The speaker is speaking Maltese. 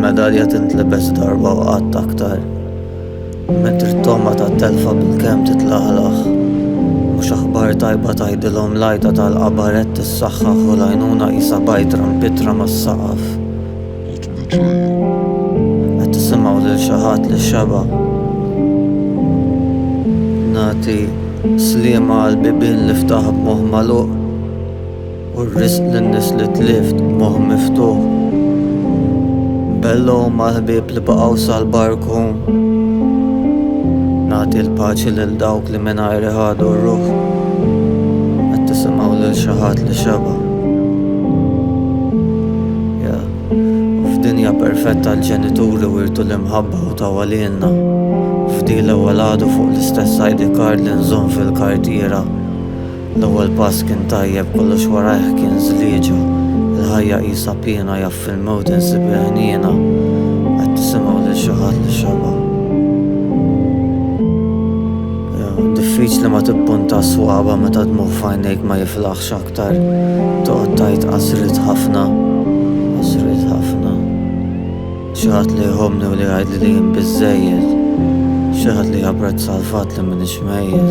المedalja tintlebes darba u qatt aktar. Mentri t-tomma tat-telfa bil-kemm titlaħlaħ. Mhux aħbar tajba tgħidilhom lajta tal-qabaret tissaħħaħ u l-għajnuna qisha bajtra mbittra mas-saqaf. Qed tisimgħu lil xi ħadd li xeba. Nagħti sliema għall-bibien li ftaħ b'moħħ magħluq u r-risq lin-nies li tlift b'moħħ miftuħ. Bellhom mal-ħbieb li baqgħu sal-barku. Nagħti l-paċi lil dawk li mingħajr iħadu r-ruħ. Qed tisimgħu lil xi ħadd li xeba. U f'dinja perfetta l-ġenituri wirtu l-imħabba u tawalilna. F'di l-ewwel għadu fuq l-istess ID card li nżomm fil-kartiera. L-ewwel pass kien tajjeb kollox warajh kien żlieġa. Il-ħajja qisha piena jaff fil-mewt insib ħniena. Qed tisimgħu lil xi ħadd li xeba. Diffiċli ma tippunta swaba meta dmuħ f'għajnejk ma jiflaħx aktar. Toqgħod tgħid qasrit ħafna. Xi ħadd li jħobbni u li jgħidli li jien biżżejjed. Xi ħadd li japprezza l-fatt li m'iniex mejjed.